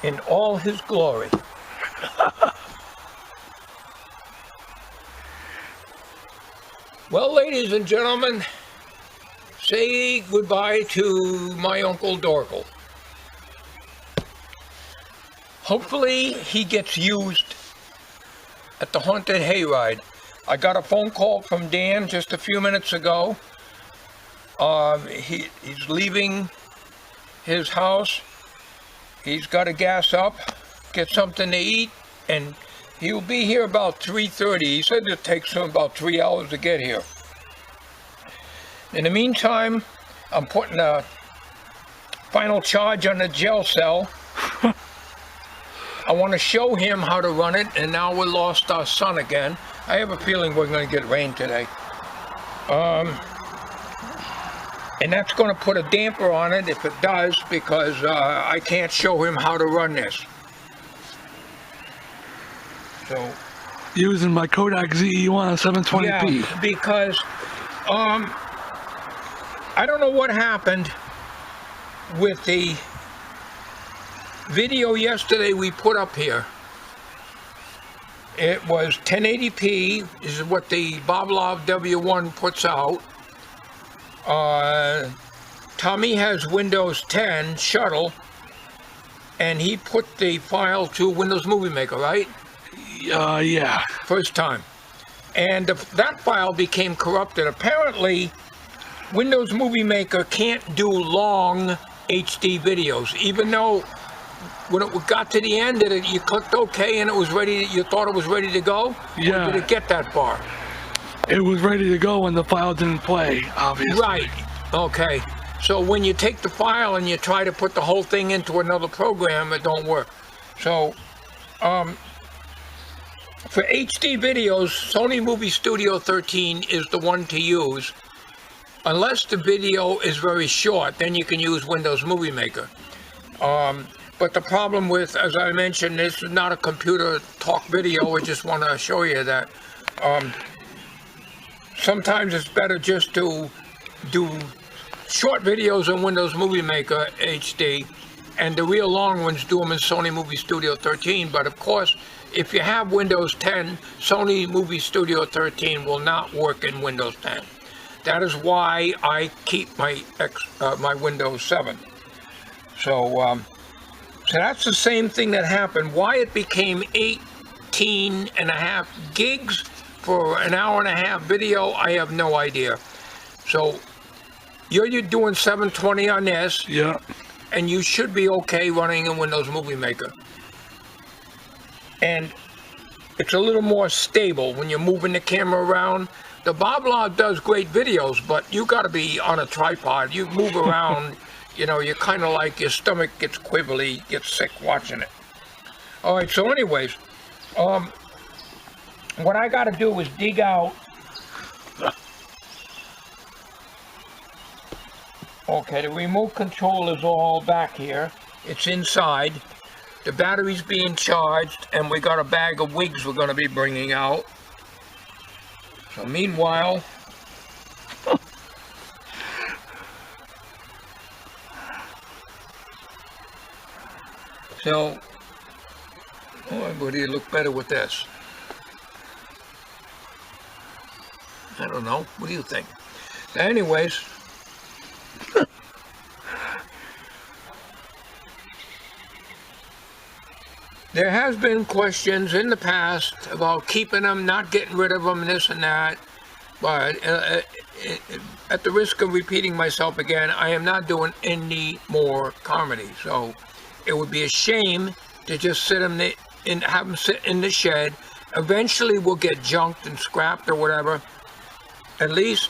in all his glory. Well, ladies and gentlemen, say goodbye to my Uncle Dorkel. Hopefully he gets used at the haunted hayride. I got a phone call from Dan just a few minutes ago. He's leaving his house. He's got to gas up, get something to eat, and he'll be here about 3:30. He said it takes him about 3 hours to get here. In the meantime, I'm putting a final charge on the jail cell. I want to show him how to run it, and now we lost our son again. I have a feeling we're going to get rain today. And that's going to put a damper on it if it does, because I can't show him how to run this. So, using my Kodak ZE-1 720p. Yeah, because I don't know what happened with the video yesterday we put up here. It was 1080p, is what the Boblov W1 puts out. Tommy has Windows 10 Shuttle, and he put the file to Windows Movie Maker, right? Yeah. First time. And that file became corrupted. Apparently, Windows Movie Maker can't do long HD videos, even though when it got to the end, you clicked OK and it was ready. You thought it was ready to go? Yeah. Or did it get that far? It was ready to go when the file didn't play, obviously. Right. Okay. So when you take the file and you try to put the whole thing into another program, it don't work. So for HD videos, Sony Movie Studio 13 is the one to use. Unless the video is very short, then you can use Windows Movie Maker. But the problem with, as I mentioned, this is not a computer talk video. I just want to show you that sometimes it's better just to do short videos in Windows Movie Maker HD, and the real long ones do them in Sony Movie Studio 13. But of course, if you have Windows 10, Sony Movie Studio 13 will not work in Windows 10. That is why I keep my Windows 7. So that's the same thing that happened. Why it became 18.5 gigs for an hour-and-a-half video, I have no idea. So you're doing 720 on this. Yeah. And you should be okay running in Windows Movie Maker. And it's a little more stable when you're moving the camera around. The Boblov does great videos, but you got to be on a tripod. You move around, you know, you're kind of like your stomach gets quibbly, gets sick watching it. All right, so anyways, what I got to do is dig out. Okay, the remote control is all back here. It's inside. The battery's being charged, and we got a bag of wigs we're going to be bringing out. So meanwhile, oh, buddy, you look better with this. I don't know. What do you think? Anyways, there has been questions in the past about keeping them, not getting rid of them, and this and that. But at the risk of repeating myself again, I am not doing any more comedy. So it would be a shame to just sit them have them sit in the shed. Eventually, we'll get junked and scrapped or whatever. At least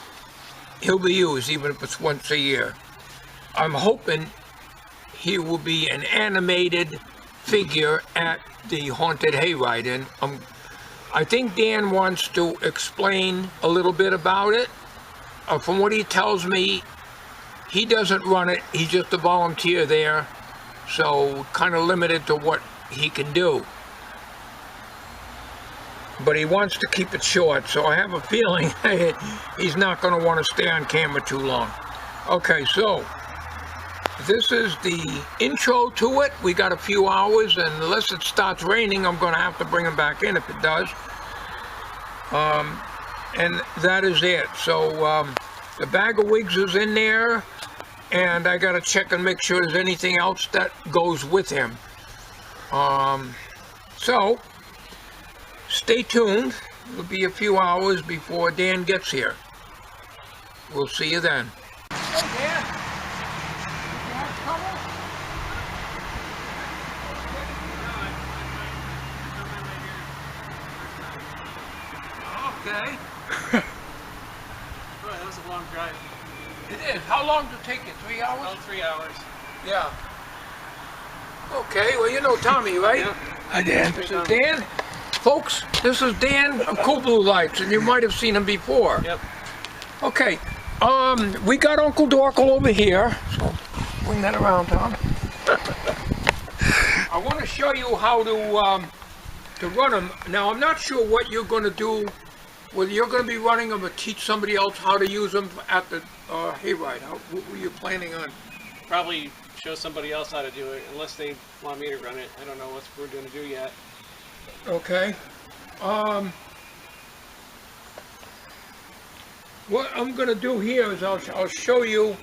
he'll be used, even if it's once a year. I'm hoping he will be an animated figure at the haunted hayride, and I think Dan wants to explain a little bit about it. From what he tells me, he doesn't run it, he's just a volunteer there, so kind of limited to what he can do. But he wants to keep it short, so I have a feeling he's not going to want to stay on camera too long. Okay, so this is the intro to it. We got a few hours, and unless it starts raining, I'm going to have to bring them back in if it does. And that is it. So the bag of wigs is in there, and I got to check and make sure there's anything else that goes with him. So stay tuned. It'll be a few hours before Dan gets here. We'll see you then. Hey, Dan. Okay. Boy, that was a long drive. It is. How long did it take you? 3 hours? About 3 hours. Yeah. Okay, well, you know Tommy, right? Yeah. Hi, Dan. This is Dan. Folks, this is Dan of Coolbluelights, and you might have seen him before. Yep. Okay, we got Uncle Dorkel over here, so bring that around, Tom. I want to show you how to run them. Now, I'm not sure what you're going to do, whether you're going to be running them or teach somebody else how to use them at the hayride. What were you planning on? Probably show somebody else how to do it, unless they want me to run it. I don't know what we're going to do yet. Okay. What I'm going to do here is I'll show you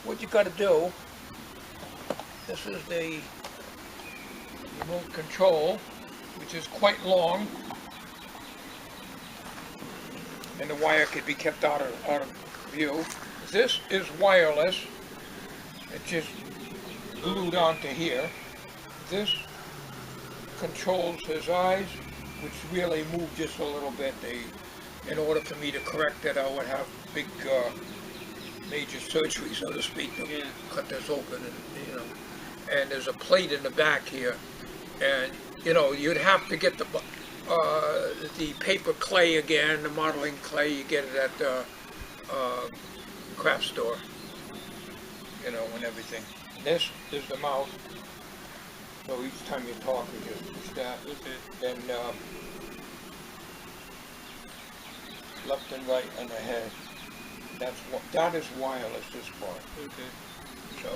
what you got to do. This is the remote control, which is quite long, and the wire could be kept out of view. This is wireless. It's just glued onto here. This controls his eyes, which really move just a little bit. In order for me to correct it, I would have big major surgery, so to speak, to cut this open, and and there's a plate in the back here, and you'd have to get the paper clay again, the modeling clay. You get it at the craft store, and everything. This is the mouth. So each time you talk, you just push that. Okay. Then left and right on the head. That is wireless. This part. Okay. So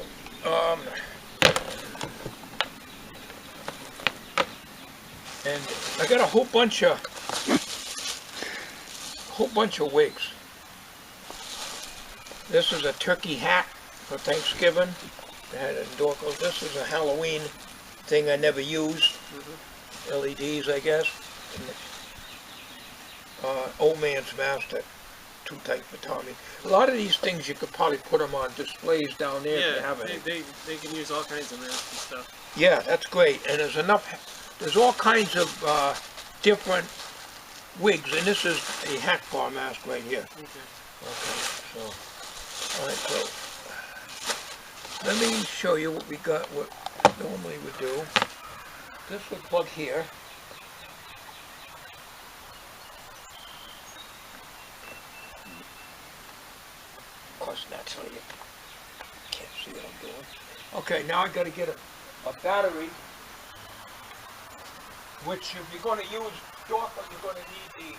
and I got a whole bunch of wigs. This is a turkey hat for Thanksgiving. This is a Halloween thing I never used. LEDs, I guess. Old man's mask, that too tight for Tommy. A lot of these things you could probably put them on displays down there if you have any. They can use all kinds of masks and stuff. Yeah, that's great. And there's all kinds of different wigs, and this is a hat bar mask right here. Okay, so, all right, so let me show you what we got, what normally we do. This would plug here. Of course, naturally, you can't see what I'm doing. Okay, now I got to get a battery, which if you're going to use Dorkel, you're going to need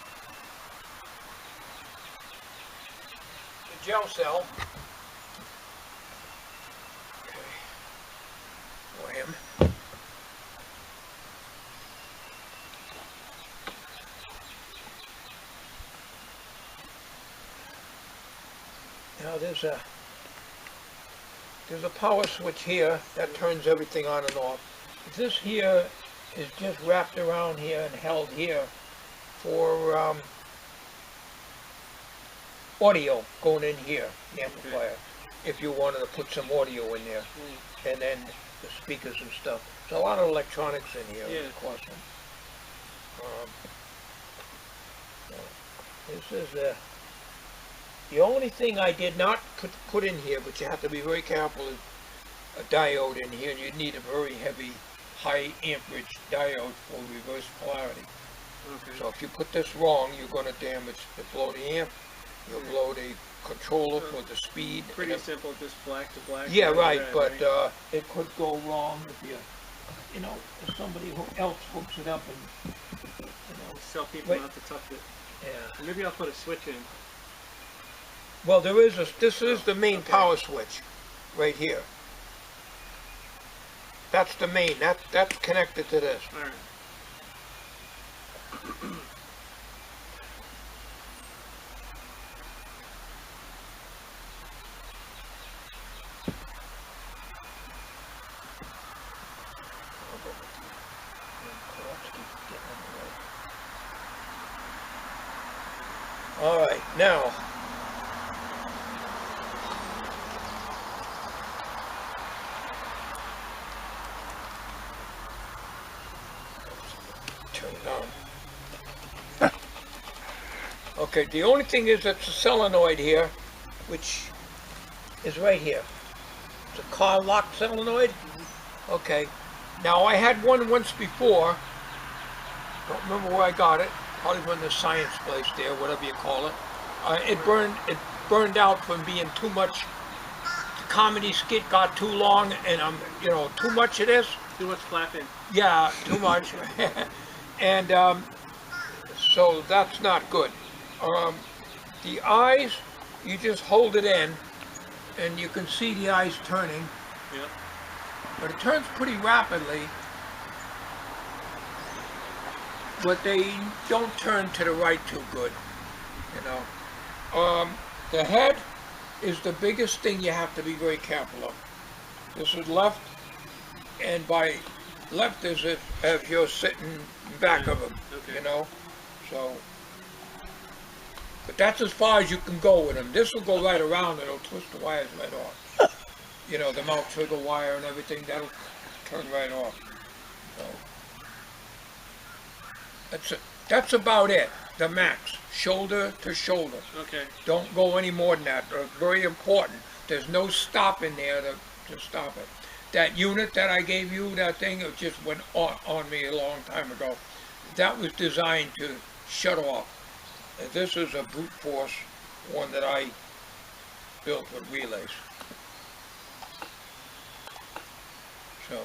the gel cell. Okay, for him. Now there's a power switch here that turns everything on and off. This here is just wrapped around here and held here for audio going in here, the amplifier, if you wanted to put some audio in there, and then the speakers and stuff. There's a lot of electronics in here, of course. This is the only thing I did not put in here, but you have to be very careful, is a diode in here. You need a very heavy, high amperage diode for reverse polarity. Okay. So if you put this wrong, you're going to damage the blow the amp. You'll blow the controller for the speed. Pretty simple, just black to black. Yeah, right, but it could go wrong if if somebody else hooks it up and, Tell people not to touch it. Yeah. Maybe I'll put a switch in. Well, there is this is the main power switch, right here. That's the main, that's connected to this. All right. All right, now. Turn it on. Okay, the only thing is it's a solenoid here, which is right here. It's a car lock solenoid. Okay. Now I had one once before. Don't remember where I got it. Probably from the science place there, whatever you call it. It burned out from being too much. The comedy skit got too long, and too much of this. Too much flapping. Yeah, too much. And so that's not good. The eyes, you just hold it in, and you can see the eyes turning. Yeah. But it turns pretty rapidly. But they don't turn to the right too good, The head is the biggest thing you have to be very careful of. This is left, and by left is if you're sitting back of them, So, but that's as far as you can go with them. This will go right around, it'll twist the wires right off. The mount trigger wire and everything, that'll turn right off. So. That's about it, the max, shoulder to shoulder. Okay. Don't go any more than that. Very important. There's no stop in there to stop it. That unit that I gave you, that thing, it just went on me a long time ago. That was designed to shut off. And this is a brute force one that I built with relays. So,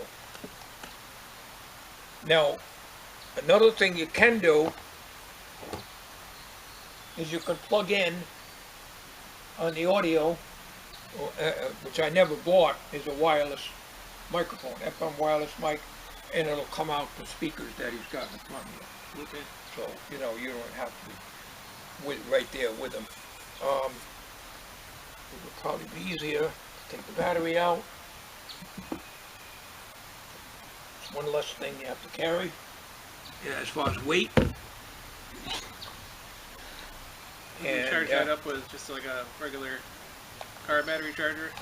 now, another thing you can do is you can plug in on the audio, which I never bought, is a wireless microphone, FM wireless mic, and it'll come out the speakers that he's got in front of you. Okay. So, you don't have to be right there with them. It would probably be easier to take the battery out. It's one less thing you have to carry. Yeah, as far as weight. You charge that up with just like a regular car battery charger?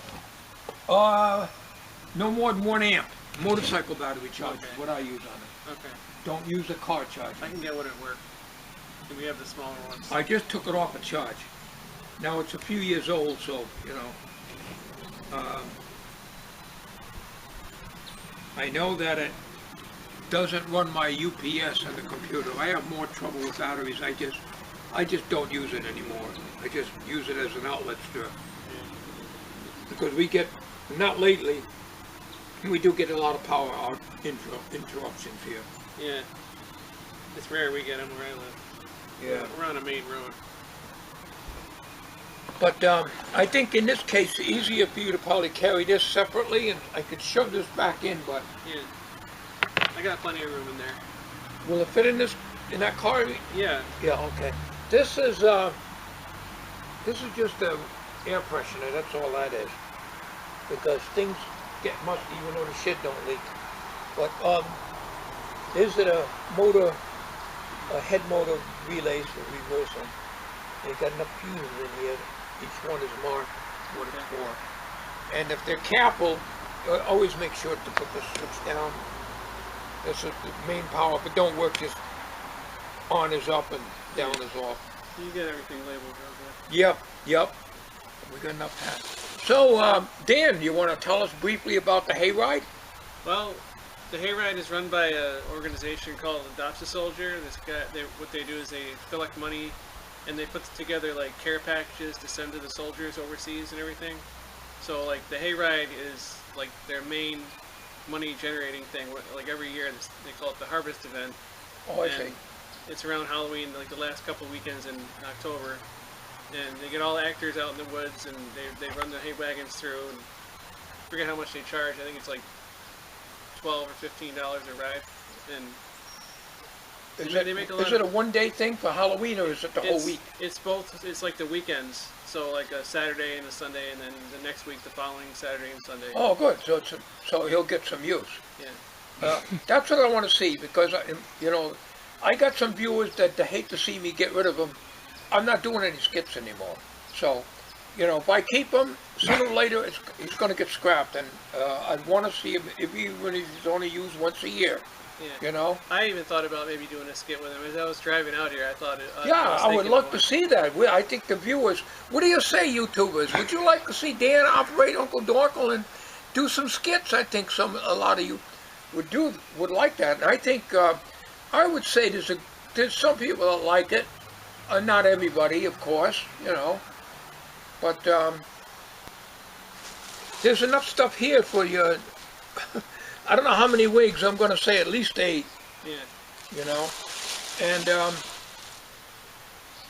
No more than 1 amp. Motorcycle battery charger is what I use on it. Okay. Don't use a car charger. I can get one at work. And we have the smaller ones. I just took it off a charge. Now it's a few years old, so, I know that it doesn't run my UPS on the computer. I have more trouble with batteries. I just don't use it anymore. I just use it as an outlet strip. Because we get, not lately, we do get a lot of power out interruptions here. Yeah. It's rare we get them where I live. Yeah. We're on a main road. But I think in this case, it's easier for you to probably carry this separately, and I could shove this back in, but... Yeah. I got plenty of room in there. Will it fit in that car? Yeah. Yeah, okay. This is just a air freshener, that's all that is. Because things get musty even though the shit don't leak. But these are the motor, head motor relays for reversing. They got enough fuses in here. Each one is marked what it's for. And if they're careful, always make sure to put the switch down. This is the main power, but don't work just on is up and down is off. You get everything labeled real good. Yep. We got enough time. So, Dan, you want to tell us briefly about the hayride? Well, the hayride is run by an organization called Adopt a Soldier. What they do is they collect money and they put together like care packages to send to the soldiers overseas and everything. So like the hayride is like their main money generating thing. Like every year they call it the harvest event. Oh, I see. It's around Halloween, like the last couple weekends in October. and they get all the actors out in the woods, and they run the hay wagons through, and I forget how much they charge. I think it's like $12 or $15 a ride, and they make a lot. Is it a one-day thing for Halloween, or is it the whole week? It's both. It's like the weekends, so like a Saturday and a Sunday, and then the next week the following Saturday and Sunday. Oh, good. So he'll get some use. Yeah. That's what I want to see, because I got some viewers that hate to see me get rid of them. I'm not doing any skits anymore. So, if I keep him, sooner or later he's going to get scrapped, and I want to see him if he's only used once a year. Yeah. I even thought about maybe doing a skit with him. As I was driving out here, I thought it. I would love to see that. I think the viewers. What do you say, YouTubers? Would you like to see Dan operate Uncle Dorkel and do some skits? I think a lot of you would like that. And I think I would say there's some people that like it. Not everybody, of course, but there's enough stuff here for you. I don't know how many wigs. I'm going to say at least 8. Yeah. And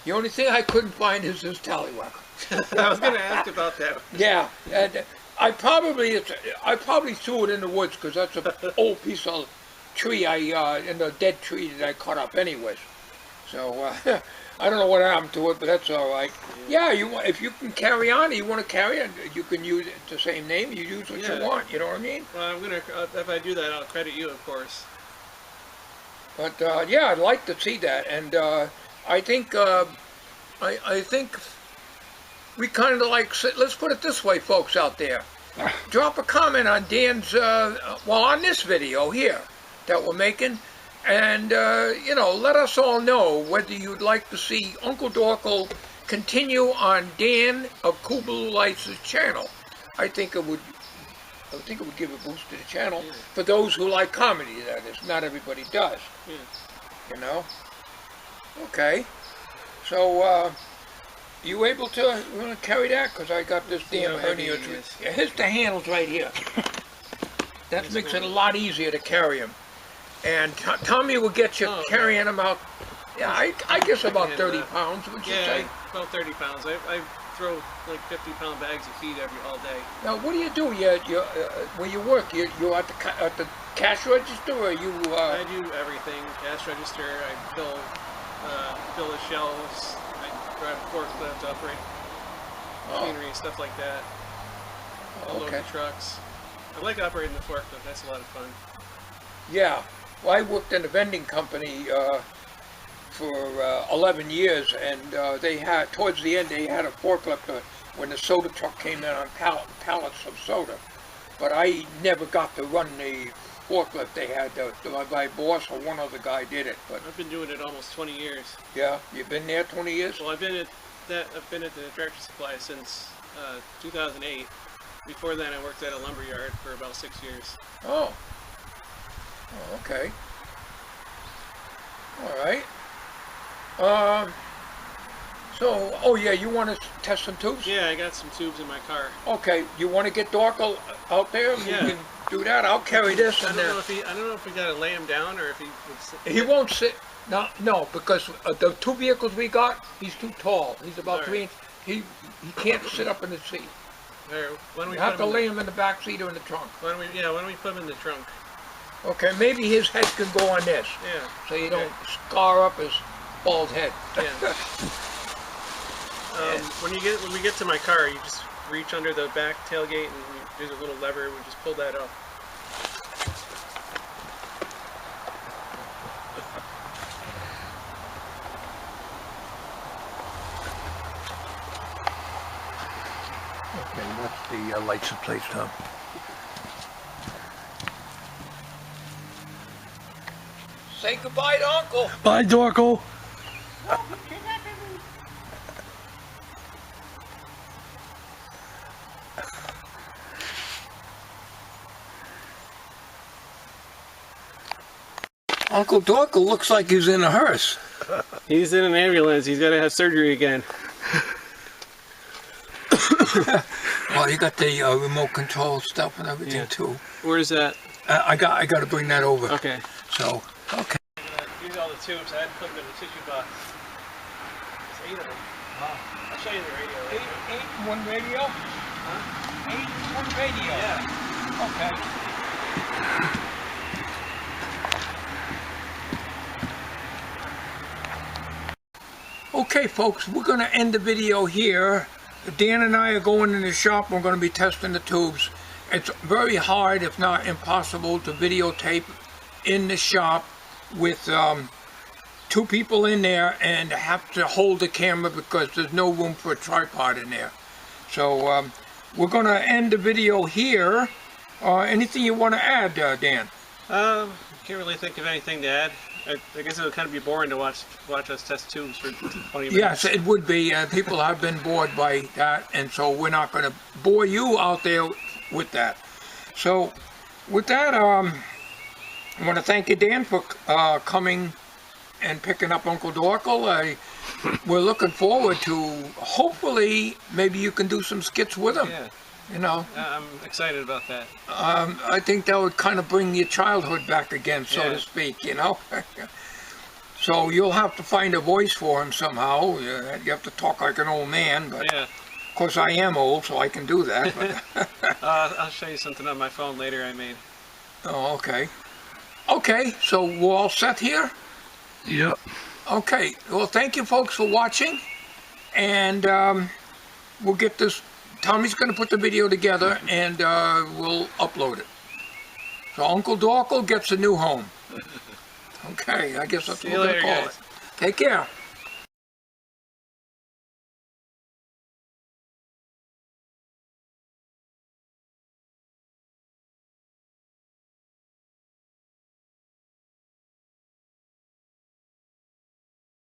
the only thing I couldn't find is this tallywhacker. I was going to ask about that. Yeah, and I probably threw it in the woods, because that's an old piece of tree in the dead tree that I cut up anyways. So I don't know what happened to it, but that's all right. Yeah, if you can carry on, you want to carry it, you can use it, the same name. You use what you want. You know what I mean? Well, I'm gonna. If I do that, I'll credit you, of course. But yeah, I'd like to see that, and I think we kind of like. Let's put it this way, folks out there. Drop a comment on Dan's on this video here that we're making. And, let us all know whether you'd like to see Uncle Dorkel continue on Dan of Coolbluelights' channel. I think it would give a boost to the channel for those who like comedy, that is. Not everybody does. Yeah. Okay. So, you able to carry that? Because I got this damn hernia. Here's the handles right here. That makes it a lot easier to carry them. And Tommy will get you carrying them out. Yeah, I guess about 30 pounds, would you say? Yeah, about 30 pounds. I throw like 50-pound bags of feed all day. Now, what do you do? Where you work? You're at the cash register, or you? I do everything. Cash register. I fill the shelves. I drive a forklift to operate machinery and stuff like that. I load the trucks. I like operating the forklift. That's a lot of fun. Yeah. Well, I worked in a vending company for 11 years, and towards the end, they had a forklift when the soda truck came in on pallets of soda. But I never got to run the forklift. They had my boss or one other guy did it. But I've been doing it almost 20 years. Yeah, you've been there 20 years? Well, I've been at the Tractor Supply since 2008. Before then, I worked at a lumber yard for about 6 years. Oh, okay. All right. You want to test some tubes? Yeah, I got some tubes in my car. Okay, you want to get Dorkel out there? Yeah. You can do that. I'll carry this. I don't know if we got to lay him down or if he would sit. He won't sit. No, because the 2 vehicles we got, he's too tall. He's about 3 inches. He can't sit up in the seat. Why don't we have to lay him in the back seat or in the trunk. Why don't we put him in the trunk? Okay, maybe his head can go on this. Yeah. So you don't scar up his bald head. Yeah. When we get to my car, you just reach under the back tailgate and there's a little lever. We just pull that up. Okay, what's the license plate, Tom? Say goodbye to Uncle. Bye, Dorkel. Uncle Dorkel looks like he's in a hearse. He's in an ambulance. He's got to have surgery again. Well, you got the remote control stuff and everything too. Where's that? I got to bring that over. Okay. So, okay. Use all the tubes. I had to put them in a tissue box. So 8 of them. I'll show you the radio. Eight in one radio? Huh? 8 in one radio? Yeah. Okay, folks, we're going to end the video here. Dan and I are going in the shop. We're going to be testing the tubes. It's very hard, if not impossible, to videotape in the shop with 2 people in there and have to hold the camera because there's no room for a tripod in there. So we're going to end the video here. Anything you want to add, Dan? Can't really think of anything to add. I guess it would kind of be boring to watch us test tubes for 20 minutes. Yes, it would be. People have been bored by that, and so we're not going to bore you out there with that. So with that, I want to thank you, Dan, for coming and picking up Uncle Dorkel. We're looking forward to, hopefully, maybe you can do some skits with him. Yeah. You know, I'm excited about that. I think that would kind of bring your childhood back again, so to speak, you know. So you'll have to find a voice for him somehow. You have to talk like an old man, but Yeah. of course I am old, so I can do that. But I'll show you something on my phone later I made. oh, okay. Okay, so we're all set here? Yep. Okay, well, thank you folks for watching, and we'll get this. Tommy's going to put the video together, and we'll upload it. So Uncle Dorkel gets a new home. Okay, I guess that's See what you we're later, going to call guys. it. Take care.